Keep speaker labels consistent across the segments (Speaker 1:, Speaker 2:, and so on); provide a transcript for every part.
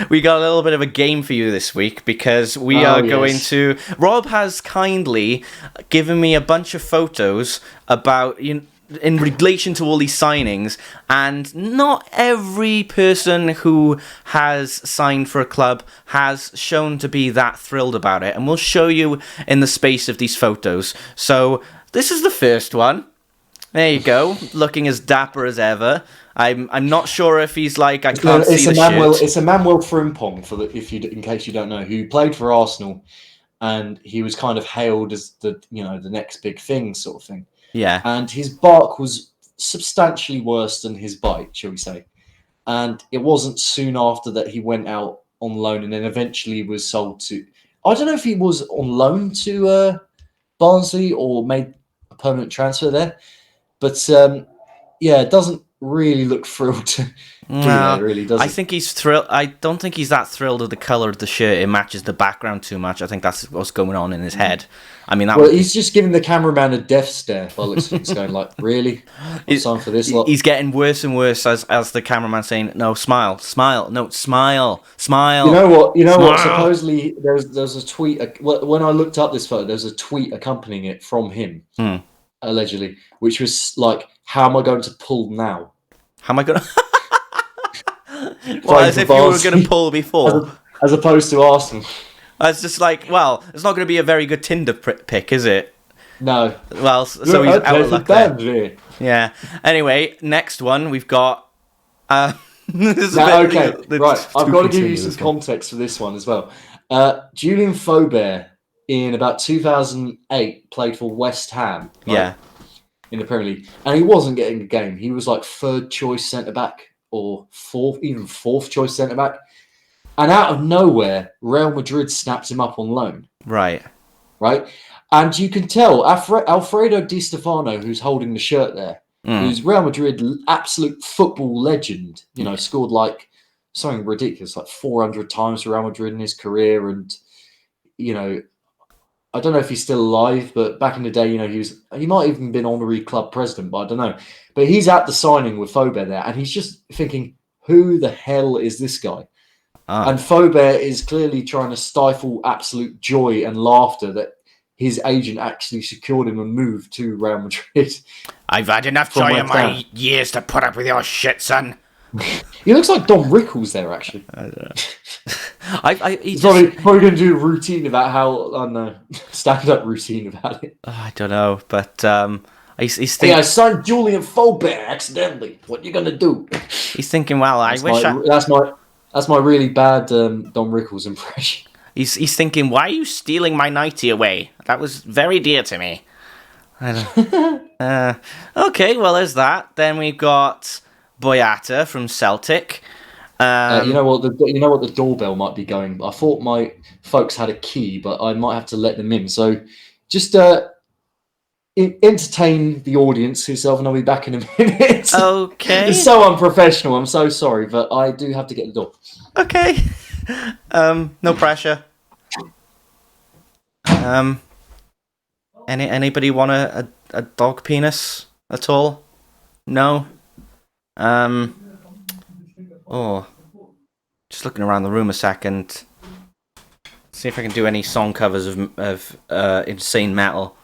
Speaker 1: we got a little bit of a game for you this week because we are going to. Rob has kindly given me a bunch of photos about in relation to all these signings, and not every person who has signed for a club has shown to be that thrilled about it, and we'll show you in the space of these photos. So this is the first one. There you go, looking as dapper as ever. I'm not sure if he's like I can't see the shirt.
Speaker 2: It's Emmanuel Frimpong in case you don't know, who played for Arsenal, and he was kind of hailed as the next big thing sort of thing.
Speaker 1: Yeah.
Speaker 2: And his bark was substantially worse than his bite, shall we say. And it wasn't soon after that he went out on loan and then eventually was sold to... I don't know if he was on loan to Barnsley or made a permanent transfer there. But, it doesn't really look thrilled to do that, really, does it?
Speaker 1: I think he's thrilled. I don't think he's that thrilled with the colour of the shirt. It matches the background too much. I think that's what's going on in his head. I mean,
Speaker 2: he's just giving the cameraman a death stare by looks of things, going like, really? It's time for this lot?
Speaker 1: He's getting worse and worse as the cameraman saying, no, smile, no, smile.
Speaker 2: You know what? Supposedly, there's a tweet. When I looked up this photo, there's a tweet accompanying it from him, allegedly, which was like, how am I going to pull now?
Speaker 1: How am I going to... Well, as if you were going to pull before.
Speaker 2: As opposed to Arsenal.
Speaker 1: It's just like, well, it's not going to be a very good Tinder pick, is it?
Speaker 2: No.
Speaker 1: Well, so he's out of luck there. Yeah. Anyway, next one, we've got...
Speaker 2: right. I've got to give you some context for this one as well. Julien Faubert, in about 2008, played for West Ham. Right?
Speaker 1: Yeah.
Speaker 2: In the Premier League. And he wasn't getting a game. He was like third choice centre-back or fourth choice centre-back. And out of nowhere, Real Madrid snaps him up on loan.
Speaker 1: Right.
Speaker 2: And you can tell Alfredo Di Stefano, who's holding the shirt there, who's Real Madrid absolute football legend, scored like something ridiculous, like 400 times for Real Madrid in his career. And, I don't know if he's still alive, but back in the day, he might have even been honorary club president, but I don't know. But he's at the signing with Faubert there, and he's just thinking, who the hell is this guy? And Faubert is clearly trying to stifle absolute joy and laughter that his agent actually secured him a move to Real Madrid.
Speaker 1: I've had enough joy in my years to put up with your shit, son.
Speaker 2: He looks like Dom Rickles there, actually.
Speaker 1: I don't know.
Speaker 2: He's probably going to do a routine about how, I don't know, stand-up routine about it.
Speaker 1: I don't know, but he's thinking...
Speaker 2: Hey, I signed Julien Faubert accidentally. What are you going to do?
Speaker 1: He's thinking, well,
Speaker 2: That's my really bad Dom Rickles impression.
Speaker 1: He's thinking, why are you stealing my 90 away? That was very dear to me. Okay, well, there's that. Then we've got Boyata from Celtic.
Speaker 2: You know what the doorbell might be going. I thought my folks had a key, but I might have to let them in. So just entertain the audience yourself, and I'll be back in a minute.
Speaker 1: Okay.
Speaker 2: It's so unprofessional. I'm so sorry, but I do have to get the door.
Speaker 1: Okay. No pressure. Anybody want a dog penis at all? No. Just looking around the room a second. See if I can do any song covers of insane metal.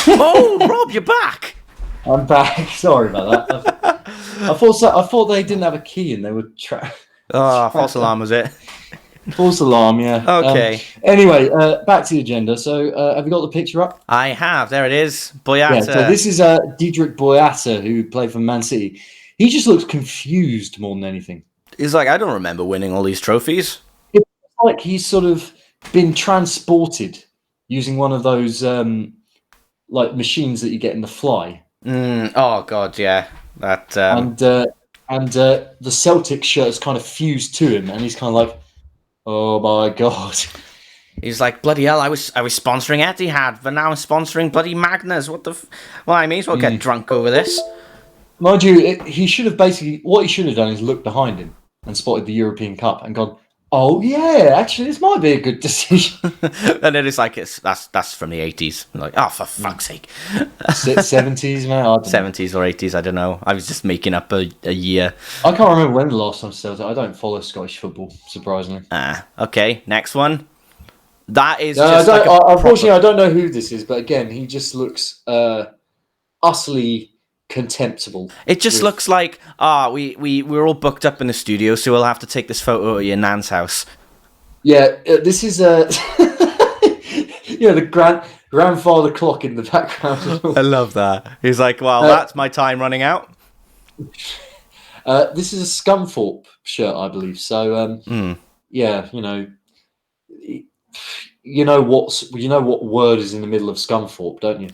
Speaker 1: Oh, Rob, you're back!
Speaker 2: I'm back. Sorry about that. I thought they didn't have a key and they were
Speaker 1: false alarm was it?
Speaker 2: False alarm, yeah.
Speaker 1: Okay.
Speaker 2: Anyway, back to the agenda. So, have you got the picture up?
Speaker 1: I have. There it is. Boyata.
Speaker 2: Yeah, so this is Diedrich Boyata, who played for Man City. He just looks confused more than anything.
Speaker 1: He's like, I don't remember winning all these trophies.
Speaker 2: It's like he's sort of been transported using one of those like machines that you get in the Fly.
Speaker 1: Oh God, yeah. That
Speaker 2: and the Celtic shirt is kind of fused to him, and he's kind of like, oh my God.
Speaker 1: He's like, bloody hell, I was sponsoring Etihad, but now I'm sponsoring bloody Magnus. What the well, I may as well get drunk over this.
Speaker 2: Mind you, he should have basically, what he should have done is looked behind him and spotted the European Cup and gone, Oh yeah, actually, this might be a good decision.
Speaker 1: And then it's like that's from the 80s. I'm like, oh, for fuck's sake.
Speaker 2: 70s, man. I don't know.
Speaker 1: 70s or 80s, I don't know. I was just making up a year.
Speaker 2: I can't remember when the last time Celtic. I don't follow Scottish football, surprisingly.
Speaker 1: Okay, next one. That is
Speaker 2: No,
Speaker 1: just like
Speaker 2: unfortunately, I don't know who this is, but again, he just looks utterly contemptible.
Speaker 1: It just looks like we're all booked up in the studio, so we'll have to take this photo at your nan's house.
Speaker 2: Yeah, this is the grandfather clock in the background.
Speaker 1: I love that. He's like, well, that's my time running out.
Speaker 2: This is a Scunthorpe shirt, I believe. So yeah, you know what word is in the middle of Scunthorpe, don't you?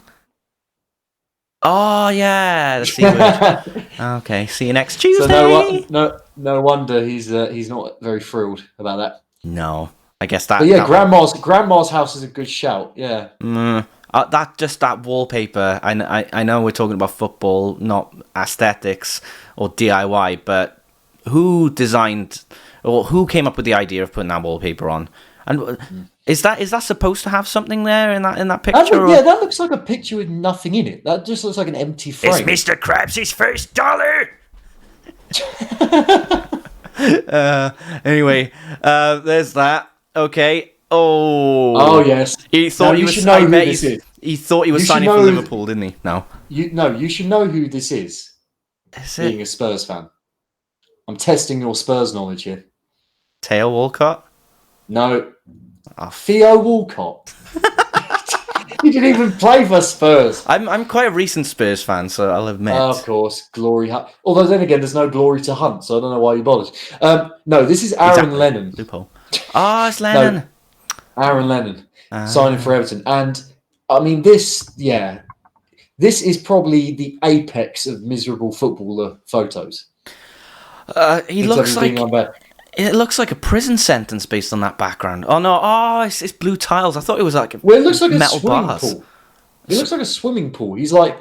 Speaker 1: Oh yeah, the C word. Okay, see you next Tuesday.
Speaker 2: So no wonder he's not very thrilled about that.
Speaker 1: No, I guess that.
Speaker 2: But yeah, grandma's house is a good shout. Yeah.
Speaker 1: That wallpaper. I know we're talking about football, not aesthetics or DIY, but who designed or who came up with the idea of putting that wallpaper on? And is that supposed to have something there in that picture?
Speaker 2: Yeah, that looks like a picture with nothing in it. That just looks like an empty frame.
Speaker 1: It's Mr. Krabs' first dollar. Anyway, there's that. Okay.
Speaker 2: Oh yes.
Speaker 1: He thought he was. He thought he was signing for Liverpool, didn't he? No.
Speaker 2: You should know who this is. Being a Spurs fan, I'm testing your Spurs knowledge here.
Speaker 1: Theo Walcott.
Speaker 2: No. Theo Walcott. He didn't even play for Spurs.
Speaker 1: I'm quite a recent Spurs fan, so I'll admit.
Speaker 2: Of course, Glory Hunt. Although then again, there's no glory to Hunt, so I don't know why you bothered. No, this is Aaron Lennon.
Speaker 1: Loophole. It's Lennon.
Speaker 2: No, Aaron Lennon signing for Everton, and I mean this is probably the apex of miserable footballer photos.
Speaker 1: He looks like. It looks like a prison sentence based on that background. Oh no! It's blue tiles. I thought it was like
Speaker 2: it looks like metal a swimming pool. It looks like a swimming pool. He's like,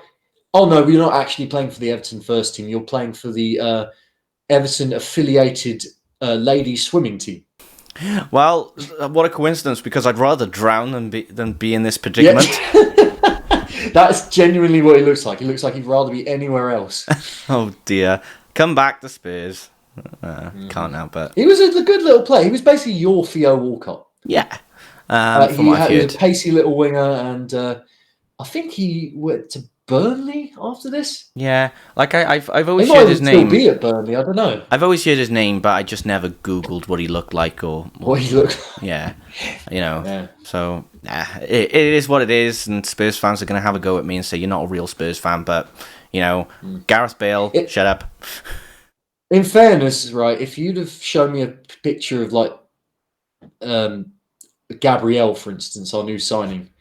Speaker 2: oh no, you're not actually playing for the Everton first team. You're playing for the Everton affiliated ladies swimming team.
Speaker 1: Well, what a coincidence! Because I'd rather drown than be in this predicament.
Speaker 2: Yeah. That's genuinely what he looks like. He looks like he'd rather be anywhere else.
Speaker 1: Oh dear! Come back to Spurs. Can't now, but
Speaker 2: he was a good little player. He was basically your Theo Walcott.
Speaker 1: Yeah,
Speaker 2: he was a pacey little winger, and I think he went to Burnley after this.
Speaker 1: Yeah, like I've always heard his name.
Speaker 2: He might still be at Burnley. I don't know.
Speaker 1: I've always heard his name, but I just never Googled what he looked like or
Speaker 2: what he looked like.
Speaker 1: Yeah, Yeah. So it is what it is, and Spurs fans are going to have a go at me and say you're not a real Spurs fan, but Gareth Bale, shut up.
Speaker 2: In fairness, right, if you'd have shown me a picture of like Gabriel, for instance, our new signing,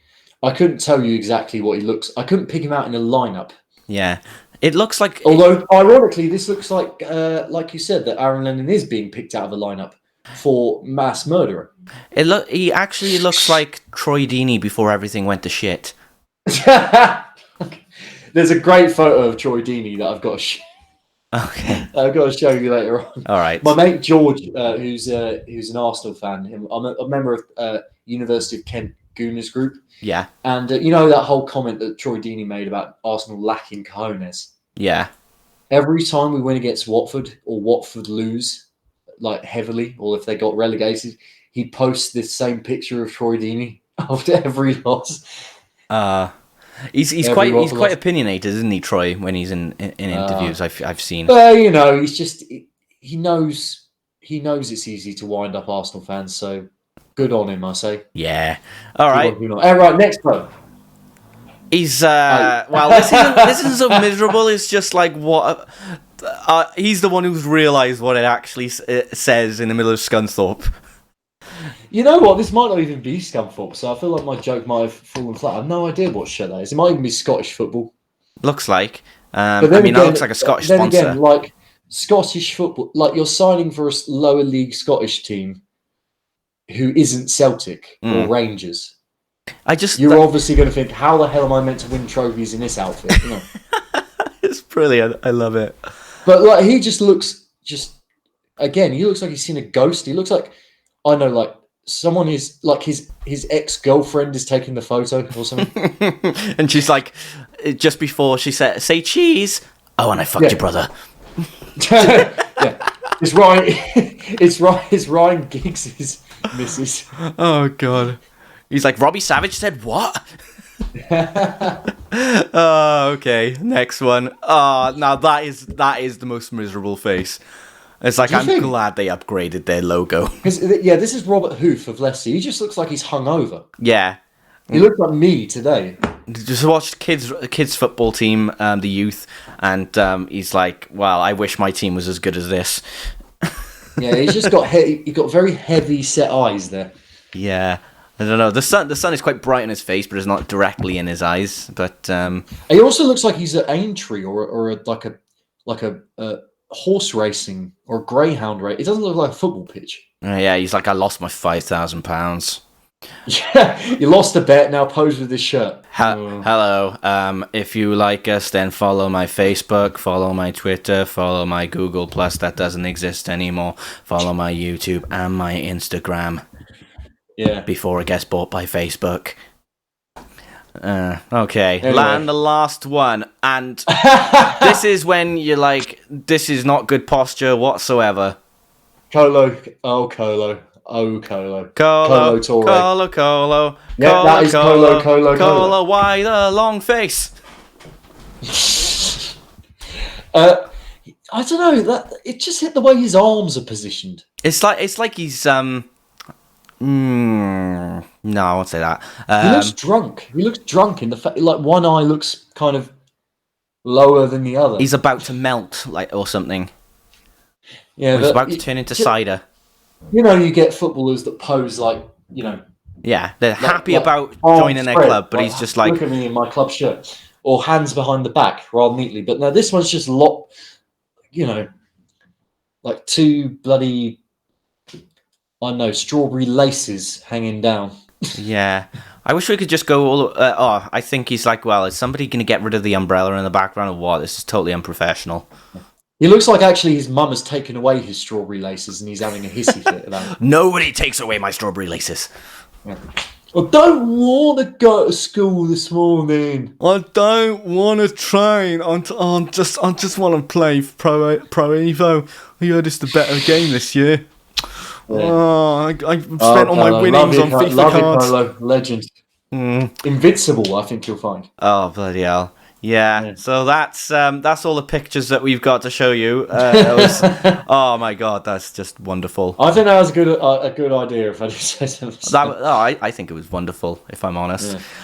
Speaker 2: I couldn't tell you exactly what he looks. I couldn't pick him out in a lineup.
Speaker 1: Yeah, it looks like.
Speaker 2: Although, ironically, this looks like you said, that Aaron Lennon is being picked out of a lineup for mass murderer.
Speaker 1: He actually looks like Troy Deeney before everything went to shit.
Speaker 2: There's a great photo of Troy Deeney that I've got to
Speaker 1: Okay.
Speaker 2: I've got to show you later on.
Speaker 1: All right.
Speaker 2: My mate George, who's an Arsenal fan, I'm a member of University of Kent Gooners Group.
Speaker 1: Yeah.
Speaker 2: And you know that whole comment that Troy Deeney made about Arsenal lacking cojones?
Speaker 1: Yeah.
Speaker 2: Every time we win against Watford or Watford lose, like heavily, or if they got relegated, he'd post this same picture of Troy Deeney after every loss.
Speaker 1: He's quite opinionated, isn't he, Troy? When he's in interviews, I've seen.
Speaker 2: He's just he knows it's easy to wind up Arsenal fans. So good on him, I say.
Speaker 1: Yeah. All right.
Speaker 2: All right. Next one.
Speaker 1: He's well. This isn't so miserable. It's just like what. He's the one who's realised what it actually says in the middle of Scunthorpe.
Speaker 2: You know what? This might not even be Scunthorpe, so I feel like my joke might have fallen flat. I have no idea what shirt that is. It might even be Scottish football.
Speaker 1: Looks like. That looks like a Scottish sponsor.
Speaker 2: Then again, like Scottish football, like you're signing for a lower league Scottish team who isn't Celtic or Rangers. You're obviously going to think, how the hell am I meant to win trophies in this outfit? You know?
Speaker 1: It's brilliant. I love it.
Speaker 2: But like he just looks, again, he looks like he's seen a ghost. He looks like I know, like someone is like his ex-girlfriend is taking the photo or something.
Speaker 1: And she's like, just before she said, "Say cheese." Oh, and I fucked your brother.
Speaker 2: Yeah, it's Ryan. It's Ryan Giggs' missus.
Speaker 1: Oh god. He's like, Robbie Savage said what? Oh, okay. Next one. Oh, now that is the most miserable face. It's like, I'm glad they upgraded their logo.
Speaker 2: Because this is Robert Hoof of Leicester. He just looks like he's hungover.
Speaker 1: Yeah.
Speaker 2: He looks like me today.
Speaker 1: Just watched kids football team, the youth, and he's like, well, I wish my team was as good as this.
Speaker 2: Yeah, he's just got he got very heavy set eyes there.
Speaker 1: Yeah. I don't know. The sun is quite bright in his face, but it's not directly in his eyes. But
Speaker 2: he also looks like he's at Aintree or like a horse racing or a greyhound race. It doesn't look like a football pitch.
Speaker 1: Yeah, he's like, I lost my £5,000.
Speaker 2: Yeah, you lost a bet. Now pose with this shirt.
Speaker 1: Hello. If you like us, then follow my Facebook, follow my Twitter, follow my Google Plus that doesn't exist anymore. Follow my YouTube and my Instagram.
Speaker 2: Yeah.
Speaker 1: Before it gets bought by Facebook. Okay.
Speaker 2: Anyway.
Speaker 1: Land the last one, and this is when you're like, this is not good posture whatsoever.
Speaker 2: Colo.
Speaker 1: Colo
Speaker 2: Torre.
Speaker 1: Colo.
Speaker 2: Yeah, that is Colo.
Speaker 1: Why the long face?
Speaker 2: I don't know. That it just hit the way his arms are positioned.
Speaker 1: It's like he's no, I won't say that.
Speaker 2: He looks drunk. He looks drunk in the fact, like one eye looks kind of lower than the other.
Speaker 1: He's about to melt, like, or something.
Speaker 2: Yeah,
Speaker 1: he's about to turn into cider.
Speaker 2: You know, you get footballers that pose like, you know.
Speaker 1: Yeah, they're happy about joining their club, but he's just like,
Speaker 2: look at me in my club shirt, or hands behind the back rather neatly. But no, this one's just you know, like two bloody, I don't know, strawberry laces hanging down.
Speaker 1: Yeah. I wish we could just go all... I think he's like, well, is somebody going to get rid of the umbrella in the background or what? This is totally unprofessional.
Speaker 2: He looks like actually his mum has taken away his strawberry laces and he's having a hissy fit about it.
Speaker 1: Nobody takes away my strawberry laces.
Speaker 2: Yeah. I don't want to go to school this morning.
Speaker 1: I don't want to train. I just want to play Pro Evo. I heard it's the better game this year. Yeah. Oh, I spent all my winnings on FIFA cards.
Speaker 2: Polo. Legend. Invincible, I think you'll find.
Speaker 1: Oh, bloody hell. Yeah, so that's all the pictures that we've got to show you. Oh my god, that's just wonderful.
Speaker 2: I think that was a good idea, if I did say so.
Speaker 1: I think it was wonderful, if I'm honest. Yeah.